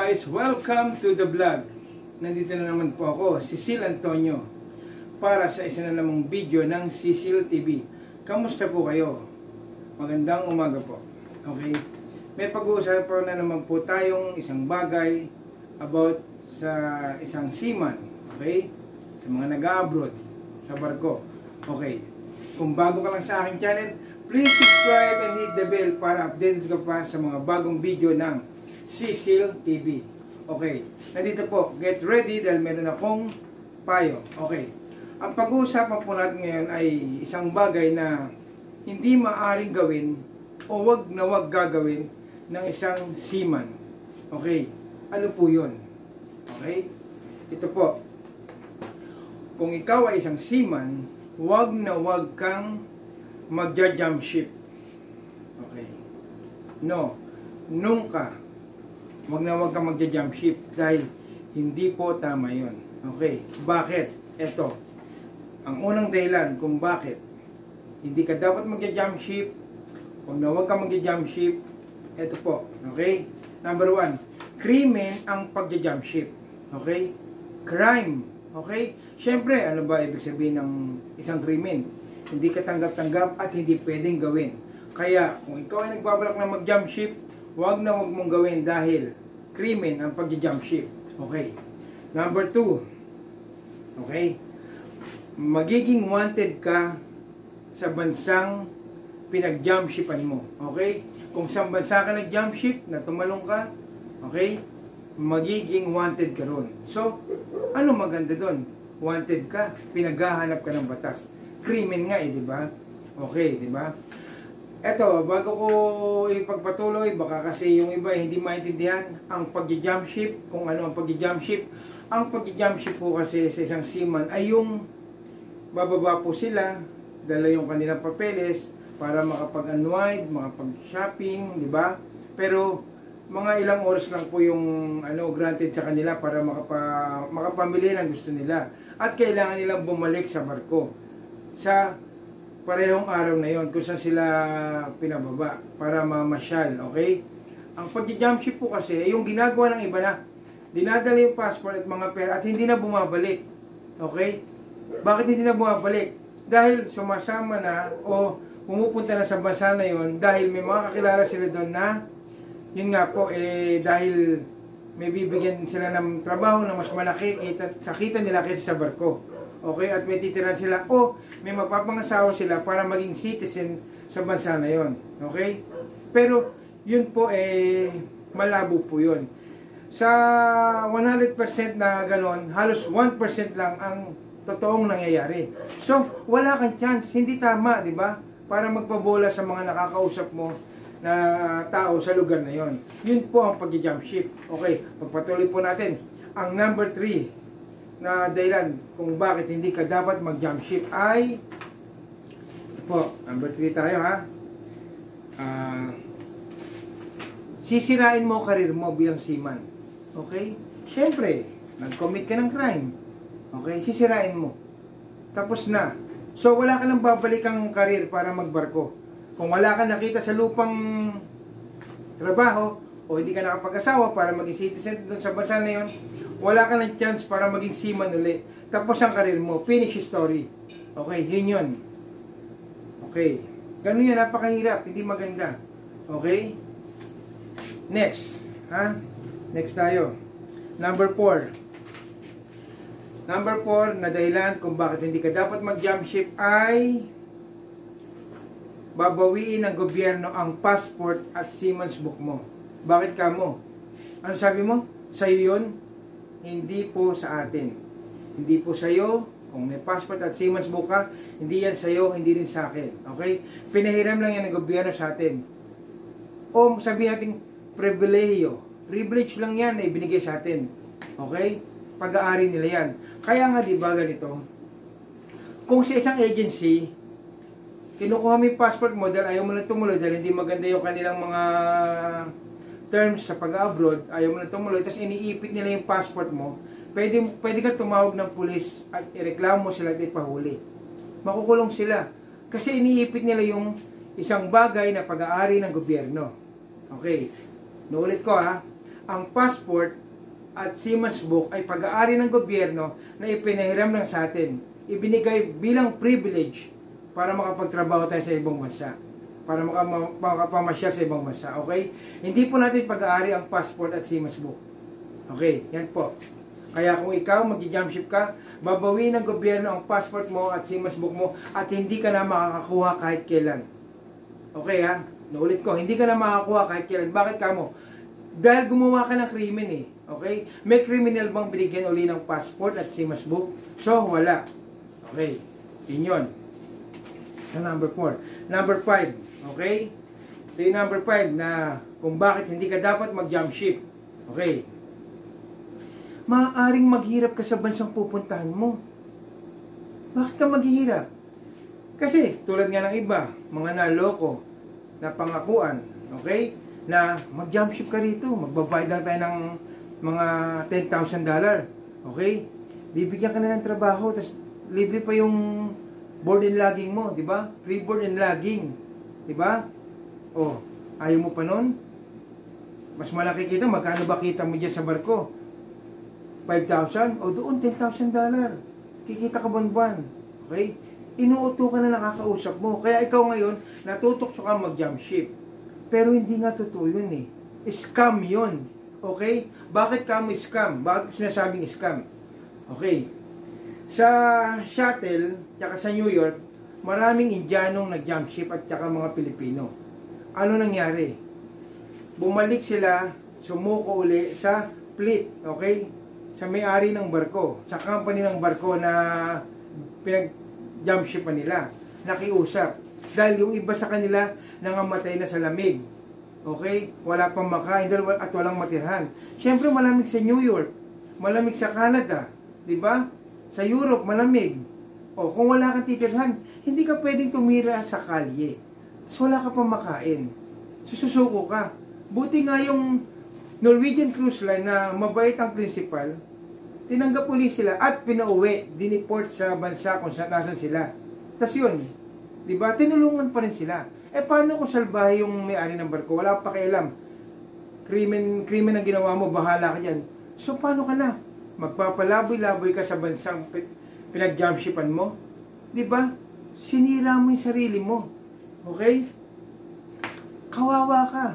guys, welcome to the vlog. Nandito na naman po ako, Cecil Antonio, para sa isa na namang video ng Cecil TV. Kamusta po kayo? Magandang umaga po. Okay? May pag-uusapan na naman po tayong isang bagay about sa isang seaman. Okay? Sa mga nag-abroad sa barko. Okay. Kung bago ka lang sa aking channel, please subscribe and hit the bell para updated ka pa sa mga bagong video ng Cecil TV. Okay. Nandito po, get ready dahil meron akong payo. Okay. Ang pag-uusapan po natin ngayon ay isang bagay na hindi maaaring gawin o wag na wag gagawin ng isang seaman. Okay. Ano po yun? Okay. Ito po. Kung ikaw ay isang seaman, wag na wag kang magja-jump ship. Okay. No. Nunca. Wag na wag kang magja-jump ship dahil hindi po tama yun. Okay. Bakit? Ito. Ang unang dahilan kung bakit hindi ka dapat magja-jump ship, wag na wag kang magja-jump ship, ito po. Okay? Number 1. Krimen ang pagja-jump ship. Okay? Crime. Okay? Siyempre, ano ba ibig sabihin ng isang krimen? Hindi ka tanggap-tanggap at hindi pwedeng gawin. Kaya, kung ikaw ay nagbabalak na mag-jump ship, wag na wag mong gawin dahil krimen ang pag-jump ship. Okay. Number 2. Okay. Magiging wanted ka sa bansang pinag-jump shipan mo. Okay. Kung sa bansa ka nag-jump ship, na tumalong ka, okay, magiging wanted ka ron. So, ano maganda doon? Wanted ka, pinaghahanap ka ng batas. Krimen nga di ba? Okay, di ba? Eto, bago ko ipagpatuloy, baka kasi yung iba hindi maintindihan ang pag-jump ship, kung ano ang pag-jump ship. Ang pag-jump ship po kasi sa isang seaman ay yung bababa po sila, dala yung kanilang papeles para makapag-unwind, makapag-shopping, di ba? Pero mga ilang oras lang po yung granted sa kanila para makapamili ng gusto nila. At kailangan nilang bumalik sa barko sa parehong araw na yon kung saan sila pinababa para mamasyal, okay? Ang pag-jump ship po kasi, yung ginagawa ng iba na dinadala yung passport at mga pera at hindi na bumabalik, okay? Bakit hindi na bumabalik? Dahil sumasama na o pumupunta na sa bansa na yon dahil may mga kakilala sila doon na yun nga po, dahil may bibigyan sila ng trabaho na mas malaki sa kita nila kaysa sa barko. Okay, at may titiran sila o may mapapangasawa sila para maging citizen sa bansa na yon. Okay? Pero yun po malabo po yun. Sa 100% na ganon, halos 1% lang ang totoong nangyayari. So, wala kang chance, hindi tama, di ba? Para magpabola sa mga nakakausap mo na tao sa lugar na yon. Yun po ang pag-jump ship. Okay, pagpatuloy po natin. Ang number 3 na dahilan kung bakit hindi ka dapat mag-jump ship ay po, number 3 tayo ha. Sisirain mo karir mo bilang seaman. Okay? Siyempre, nag-commit ka ng crime. Okay? Sisirain mo. Tapos na. So, wala ka nang babalikang karir para magbarko. Kung wala ka nakita sa lupang trabaho o hindi ka nakapag-asawa para maging citizen doon sa bansa na yon, wala ka ng chance para maging seaman uli. Tapos ang karir mo, finish story. Okay, yun yun. Okay. Ganun yan, napakahirap, hindi maganda. Okay? Next. Ha? Next tayo. Number 4. Number 4 na dahilan kung bakit hindi ka dapat mag-jump ship ay babawiin ng gobyerno ang passport at seaman's book mo. Bakit ka mo? Ano sabi mo? Sa'yo yun? Hindi po sa atin. Hindi po sa'yo. Kung may passport at seaman's book ka, hindi yan sa'yo, hindi rin sa akin. Okay? Pinahiram lang yan ng gobyerno sa atin. O sabihin natin, pribilehiyo. Privilege lang yan na ibinigay sa atin. Okay? Pag-aari nila yan. Kaya nga, di ba ganito? Kung sa isang agency, kinukuha mo yung passport mo dahil ayaw mo na tumuloy dahil hindi maganda yung kanilang mga terms sa pag-abroad, ayaw mo na tumuloy, tapos iniipit nila yung passport mo, pwede ka tumawag ng pulis at ireklamo sila at ipahuli. Makukulong sila. Kasi iniipit nila yung isang bagay na pag-aari ng gobyerno. Okay. Nuulit ko ha. ang passport at Seaman's Book ay pag-aari ng gobyerno na ipinahiram lang sa atin. Ibinigay bilang privilege para makapagtrabaho tayo sa ibang bansa. Para makapamasyal sa ibang bansa. Okay? Hindi po natin pag-aari ang passport at Seaman's Book. Okay? Yan po. Kaya kung ikaw mag-jump ship ka, babawiin ng gobyerno ang passport mo at Seaman's Book mo at hindi ka na makakakuha kahit kailan. Okay ha? Naulit ko, hindi ka na makakakuha kahit kailan. Bakit ka mo? Dahil gumawa ka ng krimen eh. Okay? May criminal bang binigyan uli ng passport at Seaman's Book? So, wala. Okay. Yun yun. Sa number 4. Number 5. Okay? Ito yung number 5 na kung bakit hindi ka dapat mag-jump ship. Okay. Maaaring maghirap ka sa bansang pupuntahan mo. Bakit ka maghihirap? Kasi, tulad nga ng iba, mga naloko, na pangakuan, okay? Na mag-jump ship ka rito, magbabayad lang tayo ng mga $10,000, okay? Bibigyan ka na ng trabaho, tapos libre pa yung board and lodging mo, di ba? Free board and lodging, di ba? Oh, ayaw mo pa nun? Mas malaki kita, magkano ba kita mo dyan sa barko? 5,000? O doon, $10,000. Kikita ka buwan-buwan. Okay? Inuuto ka na nakakausap mo. Kaya ikaw ngayon, natutokso ka mag-jump ship. Pero hindi nga totoo yun eh. Scam yun. Okay? Bakit ka mo scam? Bakit ko sinasabing scam? Okay. Sa shuttle, tsaka sa New York, maraming Indianong nag-jump ship at tsaka mga Pilipino. Ano nangyari? Bumalik sila, sumuko uli sa fleet. Okay? Sa may-ari ng barko, sa company ng barko na pinag-jump ship nila, nakiusap. Dahil yung iba sa kanila nangamatay na sa lamig. Okay? Wala pang makain at walang matirhan. Siyempre malamig sa New York, malamig sa Canada, di ba? Sa Europe, malamig. O kung wala kang titirhan, hindi ka pwedeng tumira sa kalye. So wala ka pang makain. Sususuko ka. Buti nga yung Norwegian Cruise Line na mabait ang principal, tinanggap ulit sila at pinauwi, diniport sa bansa kung saan nasan sila. Tapos yun, di ba? Tinulungan pa rin sila. Eh paano kung salbahe yung may-ari ng barko? Wala pa pakialam. Krimen ang ginawa mo, bahala ka dyan. So paano ka na? Magpapalaboy-laboy ka sa bansang pinag-jump shipan mo? Di ba? Sinira mo yung sarili mo. Okay? Kawawa ka.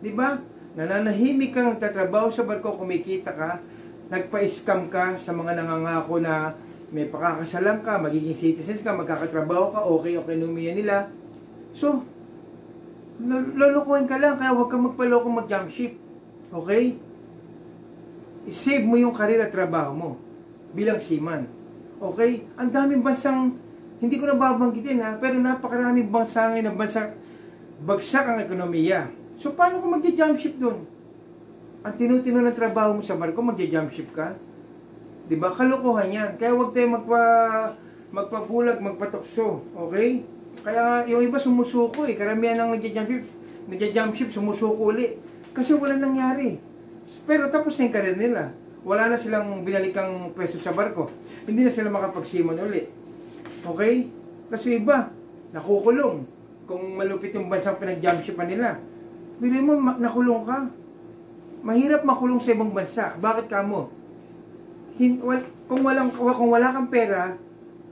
Di ba? Nananahimik kang nagtatrabaho sa barko, kumikita ka, nagpa-scam ka sa mga nangangako na may pakakasalan ka, magiging citizens ka, magkakatrabaho ka, okay nomiya nila. So, lulukuhin ka lang, kaya huwag kang magpaloko mag-jump ship. Okay? I-save mo yung karir at trabaho mo bilang seaman. Okay? Ang daming bansang, hindi ko na babanggitin ha, pero napakaraming bansa ngayon na bansang bagsak ang ekonomiya. So, paano kung magja-jump ship doon? Ang tinutino ng trabaho mo sa barko, magja-jump ship ka? Diba? Kalokohan yan. Kaya huwag tayo magpabulag, magpatokso. Okay? Kaya yung iba sumusuko eh. Karamihan ng nagja-jump ship, sumusuko uli. Kasi wala nangyari. Pero tapos na yung karir nila. Wala na silang binalikang pwesto sa barko. Hindi na sila makapagsimon uli. Okay? Kasi iba, nakukulong. Kung malupit yung bansang pinag-jump shipan nila. Bili mo, nakulong ka. Mahirap makulong sa ibang bansa. Bakit ka mo? Kung wala kang pera,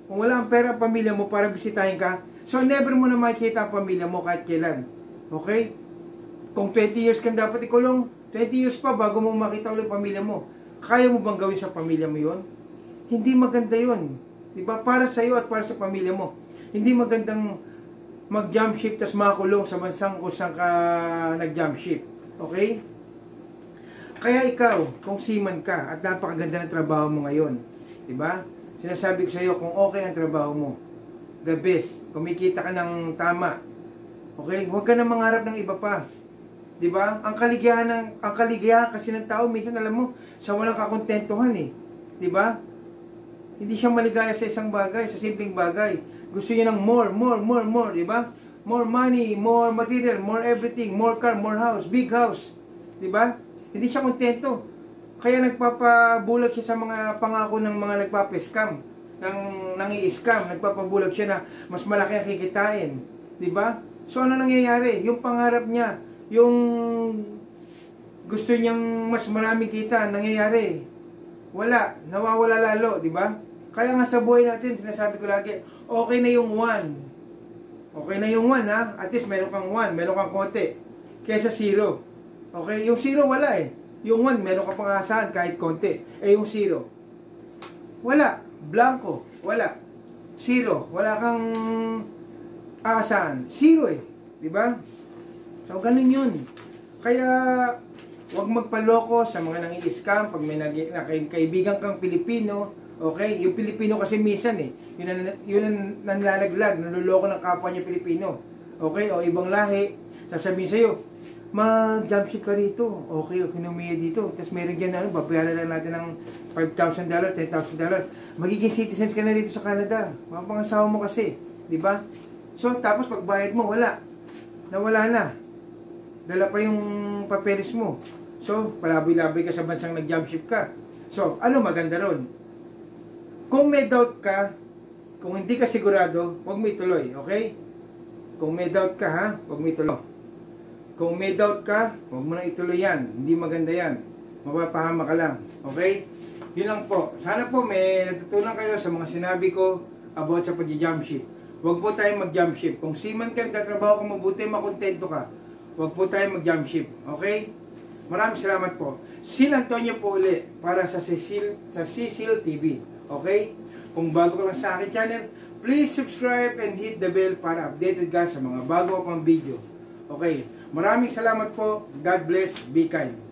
kung wala kang pera ang pamilya mo para bisitahin ka, so never mo na makikita ang pamilya mo kahit kailan. Okay? Kung 20 years kang dapat ikulong, 20 years pa bago mo makita ulit pamilya mo. Kaya mo bang gawin sa pamilya mo yon? Hindi maganda yon. Diba? Para sa iyo at para sa pamilya mo. Hindi magandang mag-jump ship tas makulong sa bansang kung saan ka nag-jump ship. Okay? Kaya ikaw, kung seaman ka at napakaganda ng trabaho mo ngayon, diba? Sinasabi ko sa iyo kung okay ang trabaho mo, the best, kumikita ka ng tama. Okay? Huwag ka na mangarap ng iba pa. Diba? Ang kaligayahan kasi ng tao, minsan alam mo, sa walang kakontentuhan eh. Diba? Hindi siya maligaya sa isang bagay, sa simpleng bagay. Gusto niya ng more, di ba? More money, more material, more everything, more car, more house, big house. Di ba? Hindi siya kontento. Kaya nagpapabulag siya sa mga pangako ng mga nagpapa-scam, nang-i-scam, nagpapabulag siya na mas malaki ang kikitain. Di ba? So ano nangyayari? Yung pangarap niya, yung gusto niyang mas maraming kita, nangyayari. Wala, nawawala lalo, di ba? Kaya nga sa buhay natin, sinasabi ko lagi, okay na yung 1. Okay na yung 1 ha, at least meron kang 1, meron kang konti. Kaysa 0. Okay, yung 0 wala eh. Yung 1, meron ka pang asahan kahit konti. Eh yung 0, wala, blanco, wala. 0, wala kang aasahan. 0 eh, di ba? So ganun yun. Kaya huwag magpaloko sa mga nangi-scam pag may kaibigan kang Pilipino, okay? Yung Pilipino kasi minsan eh, yun ang nanlalaglag, naluloko ng kapwa niya Pilipino. Okay? O ibang lahi, sasabihin sa'yo, mag-jumpship ka rito. Okay, kinumiya dito. Tapos meron dyan na, babayaran lang natin ng $5,000, $10,000. Magiging citizens ka na rito sa Canada. Mga pangasawa mo kasi. Di ba? So, tapos pagbayad mo, wala. Nawala na. Dala pa yung papeles mo. So, palaboy-laboy ka sa bansang nag-jumpship ka. So, ano maganda ron? Kung may doubt ka, kung hindi ka sigurado, huwag mo ituloy, okay? Kung may doubt ka ha, huwag mo ituloy. Kung may doubt ka, huwag mo na ituloy yan. Hindi maganda yan. Mapapahama ka lang, okay? Yun lang po. Sana po may natutunan kayo sa mga sinabi ko about sa pag-jump ship. Huwag po tayong mag-jump ship. Kung seaman ka, nagtatrabaho ka mabuti, makontento ka, huwag po tayong mag-jump ship, okay? Maraming salamat po. Sil Antonio po uli para sa Cecil TV. Okay? Kung bago ka lang sa akin channel, please subscribe and hit the bell para updated ka sa mga bago pang video. Okay? Maraming salamat po. God bless. Be kind.